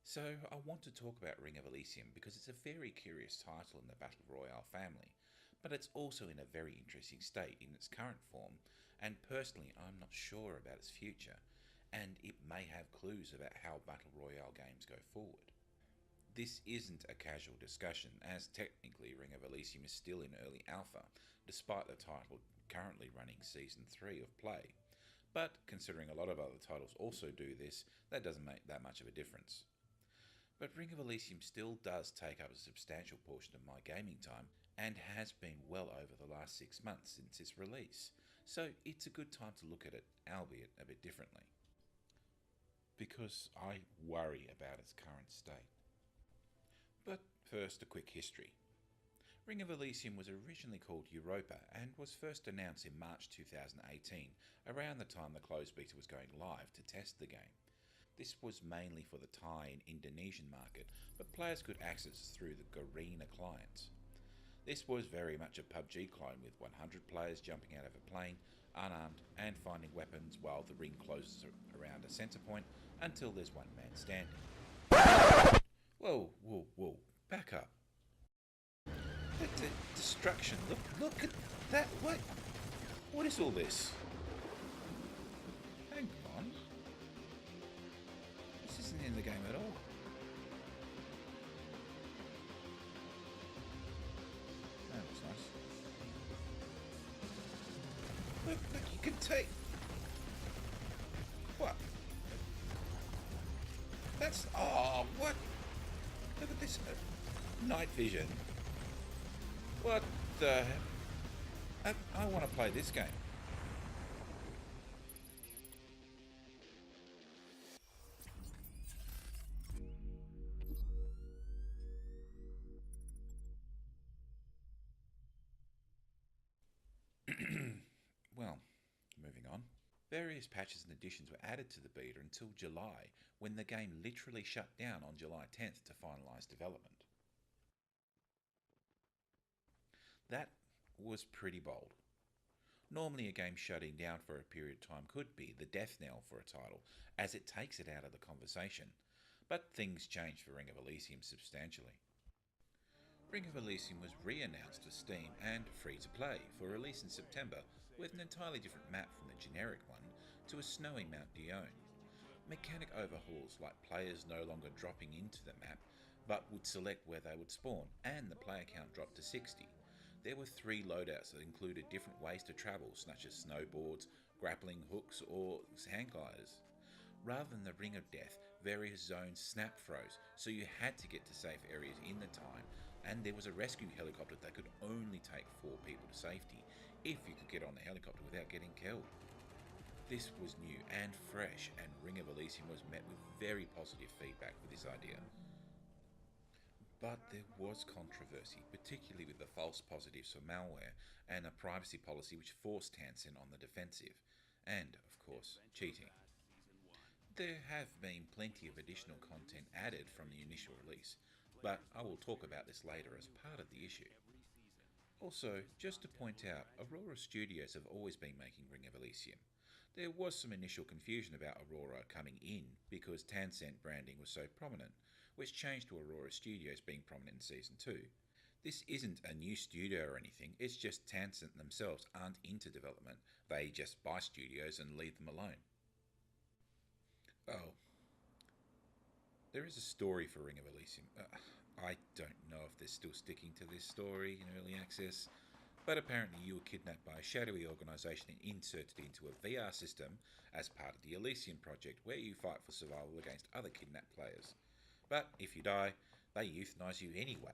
So, I want to talk about Ring of Elysium because it's a very curious title in the Battle Royale family, but it's also in a very interesting state in its current form, and personally, I'm not sure about its future, and it may have clues about how Battle Royale games go forward. This isn't a casual discussion, as technically Ring of Elysium is still in early alpha, despite the title currently running Season 3 of play. But considering a lot of other titles also do this, that doesn't make that much of a difference. But Ring of Elysium still does take up a substantial portion of my gaming time and has been well over the last 6 months since its release, so it's a good time to look at it, albeit a bit differently. Because I worry about its current state. But first, a quick history. Ring of Elysium was originally called Europa and was first announced in March 2018, around the time the closed beta was going live to test the game. This was mainly for the Thai and Indonesian market, but players could access through the Garena client. This was very much a PUBG clone with 100 players jumping out of a plane, unarmed, and finding weapons while the ring closes around a centre point until there's one man standing. Whoa, whoa, whoa, back up. The destruction, look at that, what is all this? Hang on, this isn't in the game at all. That was nice. Look, you can take... What? That's... Oh, what? Look at this. Night vision. What the... I want to play this game. Well, moving on. Various patches and additions were added to the beta until July, when the game literally shut down on July 10th to finalise development. That was pretty bold. Normally, a game shutting down for a period of time could be the death knell for a title, as it takes it out of the conversation. But things changed for Ring of Elysium substantially. Ring of Elysium was re-announced for Steam and free to play for release in September with an entirely different map from the generic one to a snowy Mount Dione. Mechanic overhauls like players no longer dropping into the map but would select where they would spawn, and the player count dropped to 60. There were 3 loadouts that included different ways to travel, such as snowboards, grappling hooks, or hang gliders. Rather than the Ring of Death, various zones snap froze, so you had to get to safe areas in the time, and there was a rescue helicopter that could only take 4 people to safety if you could get on the helicopter without getting killed. This was new and fresh, and Ring of Elysium was met with very positive feedback for this idea. But there was controversy, particularly with the false positives for malware and a privacy policy which forced Tencent on the defensive, and, of course, cheating. There have been plenty of additional content added from the initial release, but I will talk about this later as part of the issue. Also, just to point out, Aurora Studios have always been making Ring of Elysium. There was some initial confusion about Aurora coming in because Tencent branding was so prominent, which changed to Aurora Studios being prominent in Season 2. This isn't a new studio or anything, it's just Tencent themselves aren't into development, they just buy studios and leave them alone. Oh, there is a story for Ring of Elysium. I don't know if they're still sticking to this story in early access, but apparently you were kidnapped by a shadowy organisation and inserted into a VR system as part of the Elysium project, where you fight for survival against other kidnapped players. But if you die, they euthanize you anyway.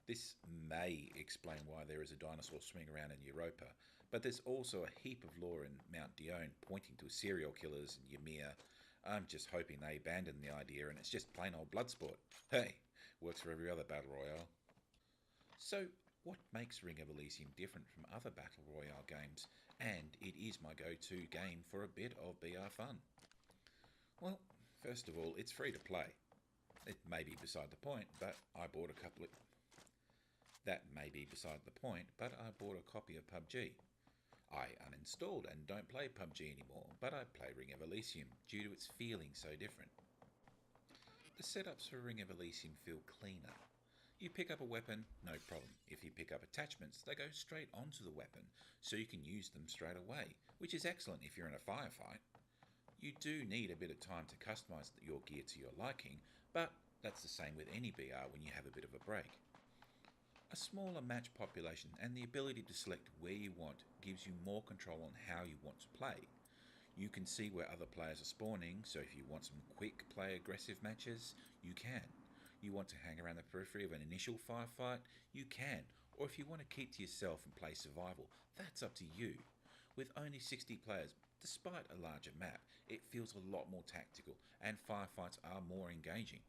This may explain why there is a dinosaur swimming around in Europa, but there's also a heap of lore in Mount Dione pointing to serial killers and Ymir. I'm just hoping they abandon the idea and it's just plain old bloodsport. Hey, works for every other battle royale. So, what makes Ring of Elysium different from other battle royale games? And it is my go-to game for a bit of BR fun. Well, first of all, it's free to play. It may be beside the point, but I bought a couple of... That may be beside the point, but I bought a copy of PUBG. I uninstalled and don't play PUBG anymore, but I play Ring of Elysium due to its feeling so different. The setups for Ring of Elysium feel cleaner. You pick up a weapon, no problem. If you pick up attachments, they go straight onto the weapon, so you can use them straight away, which is excellent if you're in a firefight. You do need a bit of time to customise your gear to your liking, but that's the same with any BR when you have a bit of a break. A smaller match population and the ability to select where you want gives you more control on how you want to play. You can see where other players are spawning, so if you want some quick play aggressive matches, you can. You want to hang around the periphery of an initial firefight, you can. Or if you want to keep to yourself and play survival, that's up to you. With only 60 players, despite a larger map, it feels a lot more tactical and firefights are more engaging.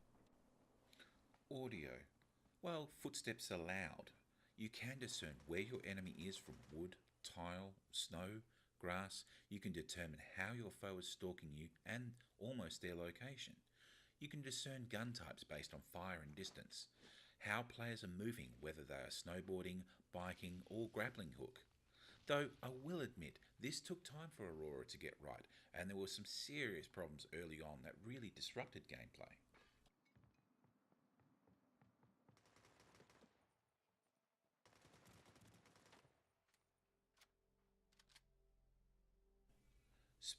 Audio. While footsteps are loud, you can discern where your enemy is from wood, tile, snow, grass. You can determine how your foe is stalking you and almost their location. You can discern gun types based on fire and distance, how players are moving, whether they are snowboarding, biking, or grappling hook. Though I will admit, this took time for Aurora to get right, and there were some serious problems early on that really disrupted gameplay.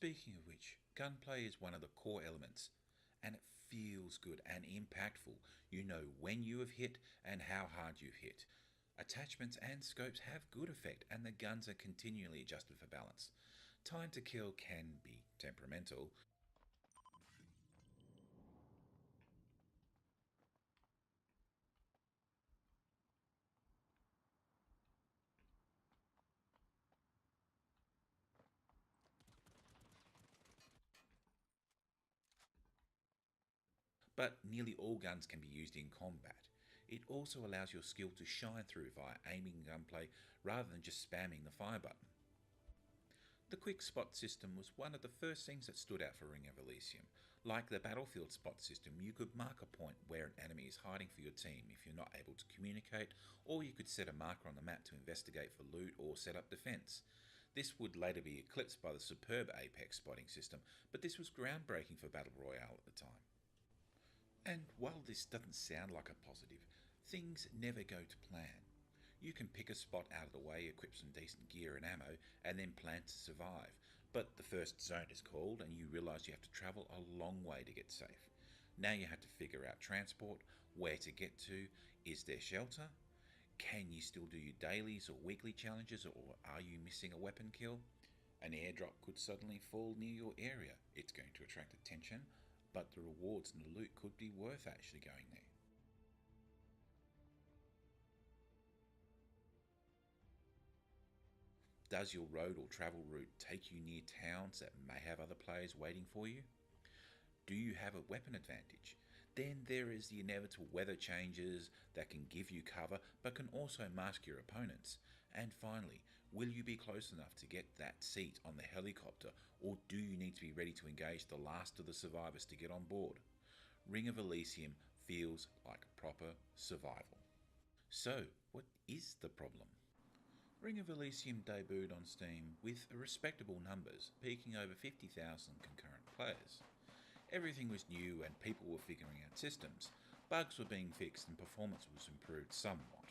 Speaking of which, gunplay is one of the core elements, and it feels good and impactful. You know when you have hit and how hard you've hit. Attachments and scopes have good effect, and the guns are continually adjusted for balance. Time to kill can be temperamental, but nearly all guns can be used in combat. It also allows your skill to shine through via aiming gunplay rather than just spamming the fire button. The quick spot system was one of the first things that stood out for Ring of Elysium. Like the battlefield spot system, you could mark a point where an enemy is hiding for your team if you're not able to communicate, or you could set a marker on the map to investigate for loot or set up defense. This would later be eclipsed by the superb Apex spotting system, but this was groundbreaking for Battle Royale at the time. And while this doesn't sound like a positive, things never go to plan. You can pick a spot out of the way, equip some decent gear and ammo, and then plan to survive. But the first zone is called, and you realise you have to travel a long way to get safe. Now you have to figure out transport, where to get to, is there shelter? Can you still do your dailies or weekly challenges, or are you missing a weapon kill? An airdrop could suddenly fall near your area. It's going to attract attention, but the rewards and the loot could be worth actually going there. Does your road or travel route take you near towns that may have other players waiting for you? Do you have a weapon advantage? Then there is the inevitable weather changes that can give you cover but can also mask your opponents. And finally, will you be close enough to get that seat on the helicopter, or do you need to be ready to engage the last of the survivors to get on board? Ring of Elysium feels like proper survival. So, what is the problem? Ring of Elysium debuted on Steam with respectable numbers, peaking over 50,000 concurrent players. Everything was new and people were figuring out systems. Bugs were being fixed and performance was improved somewhat.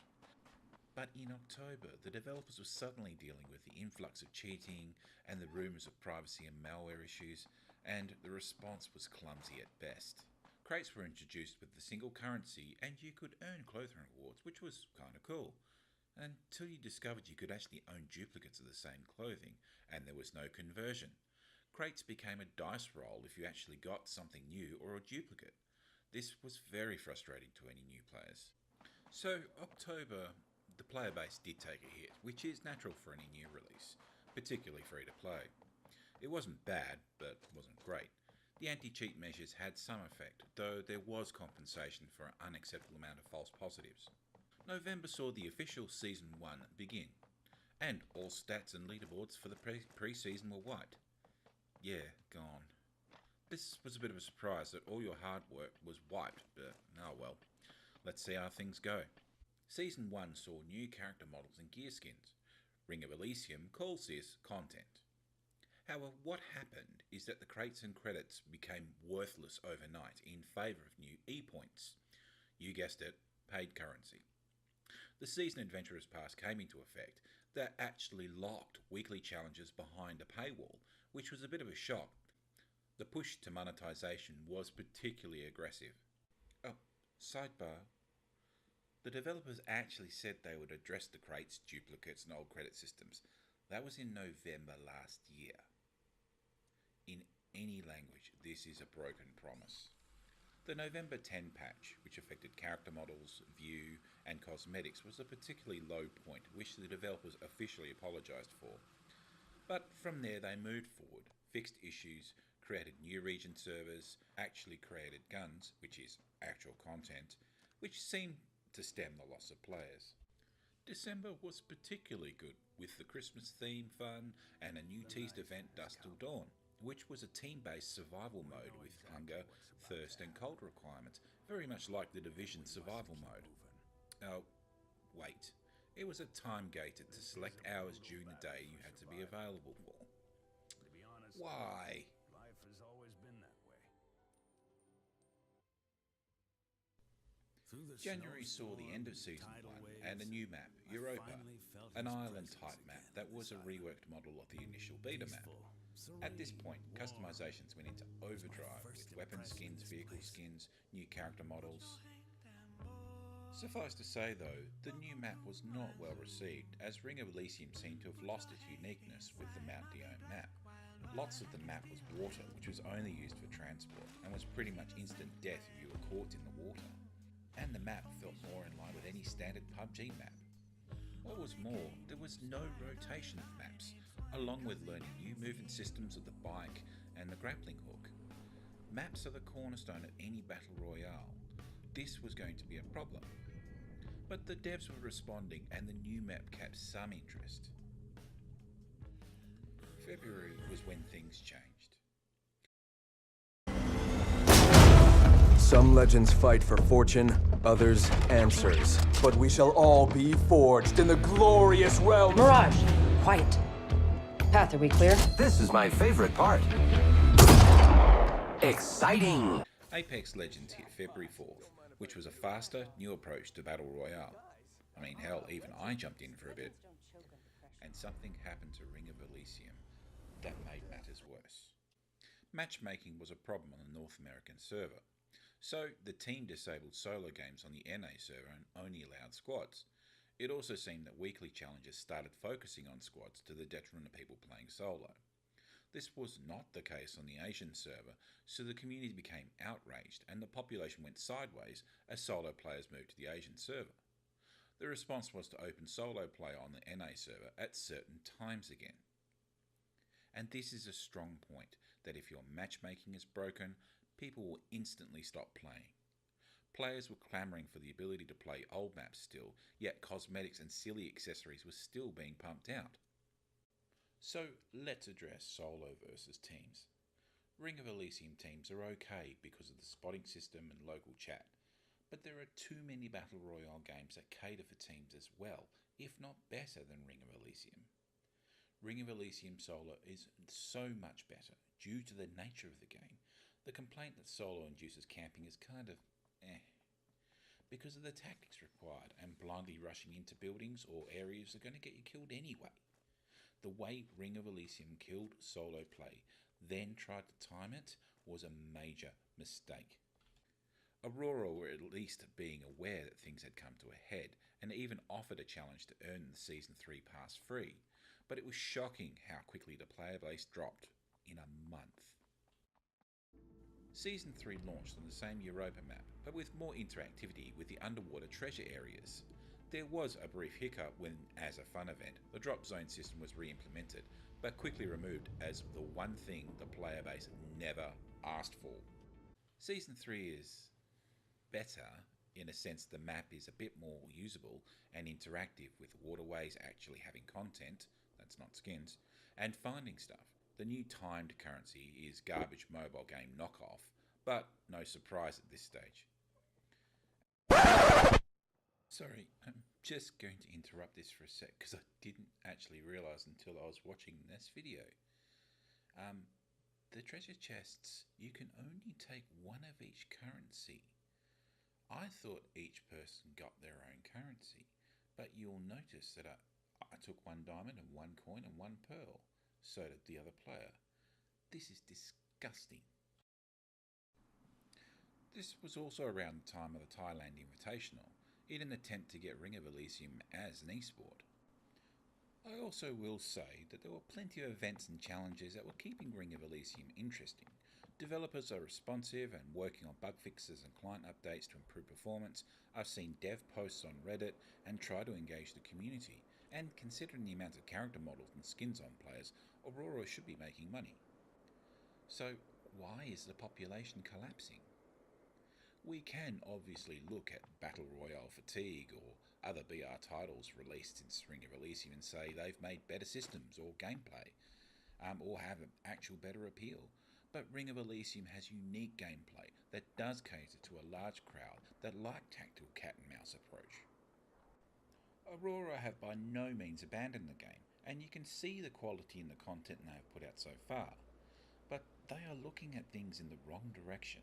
But in October, the developers were suddenly dealing with the influx of cheating and the rumours of privacy and malware issues, and the response was clumsy at best. Crates were introduced with the single currency, and you could earn clothing rewards, which was kinda cool. Until you discovered you could actually own duplicates of the same clothing, and there was no conversion. Crates became a dice roll if you actually got something new or a duplicate. This was very frustrating to any new players. So, October, the player base did take a hit, which is natural for any new release, particularly free to play. It wasn't bad, but wasn't great. The anti cheat measures had some effect, though there was compensation for an unacceptable amount of false positives. November saw the official Season 1 begin, and all stats and leaderboards for the pre season were wiped. Yeah, gone. This was a bit of a surprise that all your hard work was wiped, but oh well. Let's see how things go. Season 1 saw new character models and gear skins. Ring of Elysium calls this content. However, what happened is that the crates and credits became worthless overnight in favour of new e-points. You guessed it, paid currency. The Season Adventurers Pass came into effect that actually locked weekly challenges behind a paywall, which was a bit of a shock. The push to monetisation was particularly aggressive. Oh, sidebar. The developers actually said they would address the crates, duplicates and old credit systems. That was in November last year. In any language, this is a broken promise. The November 10 patch, which affected character models, view and cosmetics, was a particularly low point, which the developers officially apologised for. But from there they moved forward, fixed issues, created new region servers, actually created guns, which is actual content, which seemed to stem the loss of players. December was particularly good, with the Christmas theme fun and a new teased event, Dusk Till Dawn, which was a team-based survival mode with hunger, thirst and cold requirements, very much like the Division survival mode. Oh, wait. It was a time-gated to select hours during the day you had to be available for. Why? Life has always been that way. January saw the end of Season 1 and a new map, Europa, an island-type map that was a reworked model of the initial beta map. At this point, customizations went into overdrive with weapon skins, vehicle skins, new character models. Suffice to say though, the new map was not well received, as Ring of Elysium seemed to have lost its uniqueness with the Mount Dione map. Lots of the map was water, which was only used for transport, and was pretty much instant death if you were caught in the water. And the map felt more in line with any standard PUBG map. What was more, there was no rotation of maps, along with learning new movement systems of the bike and the grappling hook. Maps are the cornerstone of any battle royale. This was going to be a problem. But the devs were responding and the new map kept some interest. February was when things changed. Some legends fight for fortune, others answers. But we shall all be forged in the glorious realm. Mirage, quiet. Path, are we clear? This is my favorite part. Exciting! Apex Legends hit February 4th, which was a faster, new approach to Battle Royale. I mean, hell, even I jumped in for a bit. And something happened to Ring of Elysium that made matters worse. Matchmaking was a problem on the North American server. So the team disabled solo games on the NA server and only allowed squads. It also seemed that weekly challenges started focusing on squads to the detriment of people playing solo. This was not the case on the Asian server, so the community became outraged and the population went sideways as solo players moved to the Asian server. The response was to open solo play on the NA server at certain times again. And this is a strong point, that if your matchmaking is broken, people will instantly stop playing. Players were clamouring for the ability to play old maps still, yet cosmetics and silly accessories were still being pumped out. So let's address solo versus teams. Ring of Elysium teams are okay because of the spotting system and local chat, but there are too many Battle Royale games that cater for teams as well, if not better than Ring of Elysium. Ring of Elysium solo is so much better due to the nature of the game. The complaint that solo induces camping is kind of because of the tactics required, and blindly rushing into buildings or areas are going to get you killed anyway. The way Ring of Elysium killed solo play, then tried to time it, was a major mistake. Aurora were at least being aware that things had come to a head, and even offered a challenge to earn the Season 3 pass free, but it was shocking how quickly the player base dropped in a month. Season 3 launched on the same Europa map, but with more interactivity with the underwater treasure areas. There was a brief hiccup when, as a fun event, the drop zone system was re-implemented, but quickly removed as the one thing the player base never asked for. Season 3 is better in a sense the map is a bit more usable and interactive, with waterways actually having content, that's not skins, and finding stuff. The new timed currency is garbage mobile game knockoff, but no surprise at this stage. Sorry, I'm just going to interrupt this for a sec because I didn't actually realise until I was watching this video. The treasure chests, you can only take one of each currency. I thought each person got their own currency, but you'll notice that I took one diamond and one coin and one pearl. So did the other player. This is disgusting. This was also around the time of the Thailand Invitational, in an attempt to get Ring of Elysium as an esport. I also will say that there were plenty of events and challenges that were keeping Ring of Elysium interesting. Developers are responsive and working on bug fixes and client updates to improve performance. I've seen dev posts on Reddit and try to engage the community, and considering the amount of character models and skins on players, Aurora should be making money. So why is the population collapsing? We can obviously look at Battle Royale fatigue or other BR titles released since Ring of Elysium and say they've made better systems or gameplay, or have an actual better appeal. But Ring of Elysium has unique gameplay that does cater to a large crowd that like tactical cat and mouse approach. Aurora have by no means abandoned the game, and you can see the quality in the content they have put out so far, but they are looking at things in the wrong direction.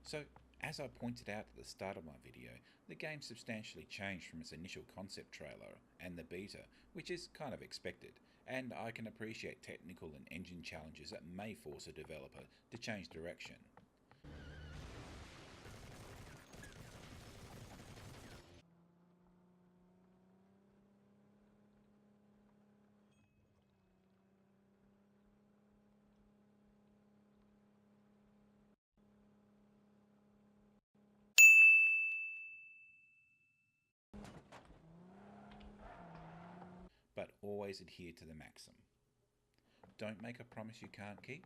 So, as I pointed out at the start of my video, the game substantially changed from its initial concept trailer and the beta, which is kind of expected, and I can appreciate technical and engine challenges that may force a developer to change direction. But always adhere to the maxim. Don't make a promise you can't keep.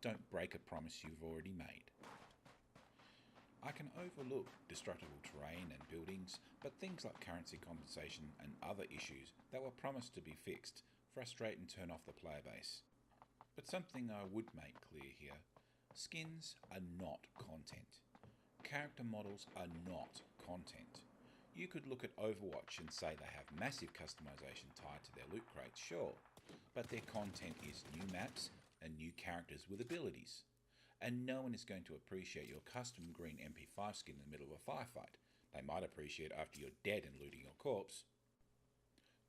Don't break a promise you've already made. I can overlook destructible terrain and buildings, but things like currency compensation and other issues that were promised to be fixed frustrate and turn off the player base. But something I would make clear here, skins are not content. Character models are not content. You could look at Overwatch and say they have massive customization tied to their loot crates, sure, but their content is new maps and new characters with abilities. And no one is going to appreciate your custom green MP5 skin in the middle of a firefight. They might appreciate it after you're dead and looting your corpse.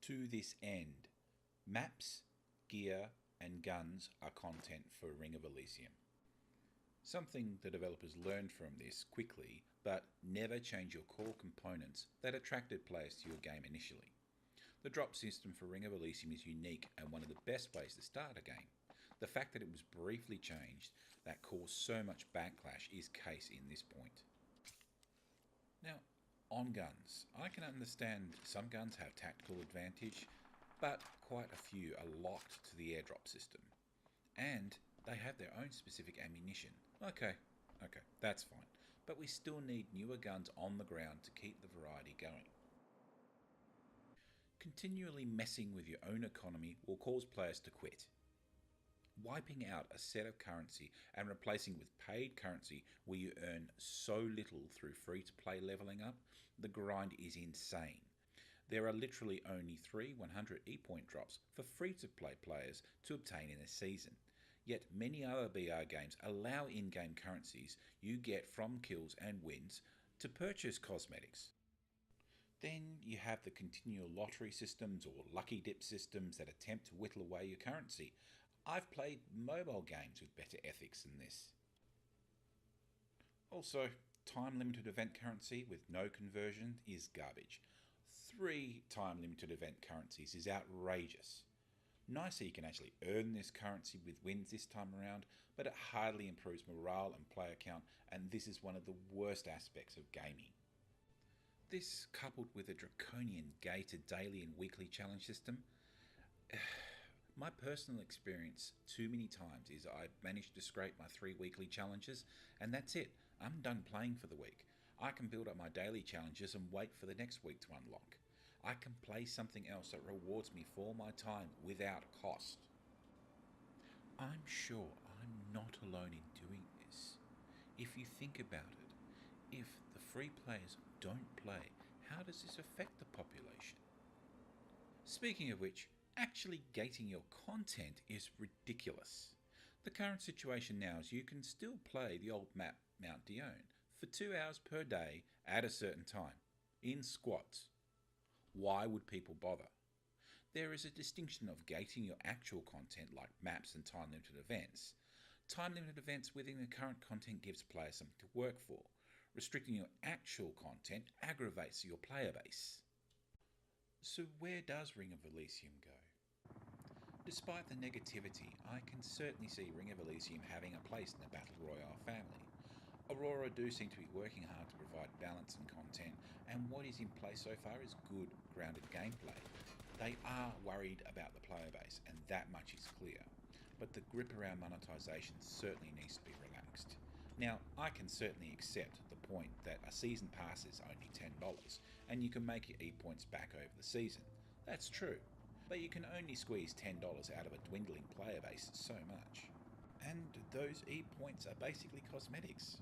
To this end, maps, gear, and guns are content for Ring of Elysium. Something the developers learned from this quickly, but never change your core components that attracted players to your game initially. The drop system for Ring of Elysium is unique and one of the best ways to start a game. The fact that it was briefly changed that caused so much backlash is case in this point. Now, on guns, I can understand some guns have tactical advantage, but quite a few are locked to the airdrop system. And they have their own specific ammunition. Okay, that's fine. But we still need newer guns on the ground to keep the variety going. Continually messing with your own economy will cause players to quit. Wiping out a set of currency and replacing with paid currency where you earn so little through free-to-play leveling up, the grind is insane. There are literally only 3 100 E-point drops for free-to-play players to obtain in a season. Yet many other BR games allow in-game currencies you get from kills and wins to purchase cosmetics. Then you have the continual lottery systems or lucky dip systems that attempt to whittle away your currency. I've played mobile games with better ethics than this. Also, time-limited event currency with no conversion is garbage. 3 time-limited event currencies is outrageous. Nice that you can actually earn this currency with wins this time around, but it hardly improves morale and player count, and this is one of the worst aspects of gaming. This, coupled with a draconian gated daily and weekly challenge system, my personal experience too many times is I've managed to scrape my 3 weekly challenges, and that's it. I'm done playing for the week. I can build up my daily challenges and wait for the next week to unlock. I can play something else that rewards me for my time without cost. I'm sure I'm not alone in doing this. If you think about it, if the free players don't play, how does this affect the population? Speaking of which, Actually gating your content is ridiculous. The current situation now is you can still play the old map Mount Dione for 2 hours per day at a certain time, in squads. Why would people bother? There is a distinction of gating your actual content like maps and time-limited events. Time-limited events within the current content gives players something to work for. Restricting your actual content aggravates your player base. So where does Ring of Elysium go? Despite the negativity, I can certainly see Ring of Elysium having a place in the Battle Royale family. Aurora do seem to be working hard to provide balance and content, and what is in place so far is good, grounded gameplay. They are worried about the player base, and that much is clear. But the grip around monetization certainly needs to be relaxed. Now, I can certainly accept the point that a season pass is only $10, and you can make your E-points back over the season. That's true, but you can only squeeze $10 out of a dwindling player base so much. And those E-points are basically cosmetics.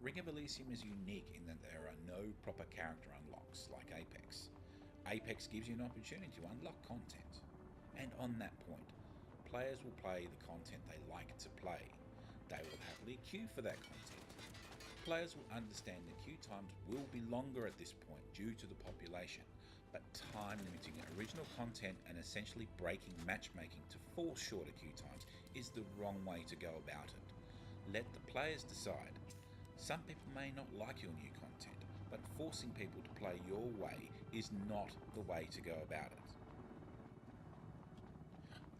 Ring of Elysium is unique in that there are no proper character unlocks like Apex. Apex gives you an opportunity to unlock content. And on that point, players will play the content they like to play. They will happily queue for that content. Players will understand that queue times will be longer at this point due to the population, but time limiting original content and essentially breaking matchmaking to force shorter queue times is the wrong way to go about it. Let the players decide. Some people may not like your new content, but forcing people to play your way is not the way to go about it.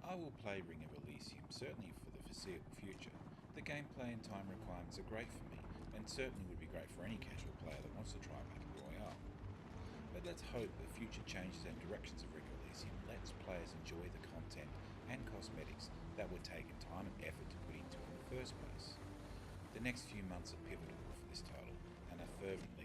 I will play Ring of Elysium certainly for the foreseeable future. The gameplay and time requirements are great for me, and certainly would be great for any casual player that wants to try Battle Royale. But let's hope the future changes and directions of Ring of Elysium lets players enjoy the content and cosmetics that were taken time and effort to put into it in the first place. The next few months are pivotal for this title, and I fervently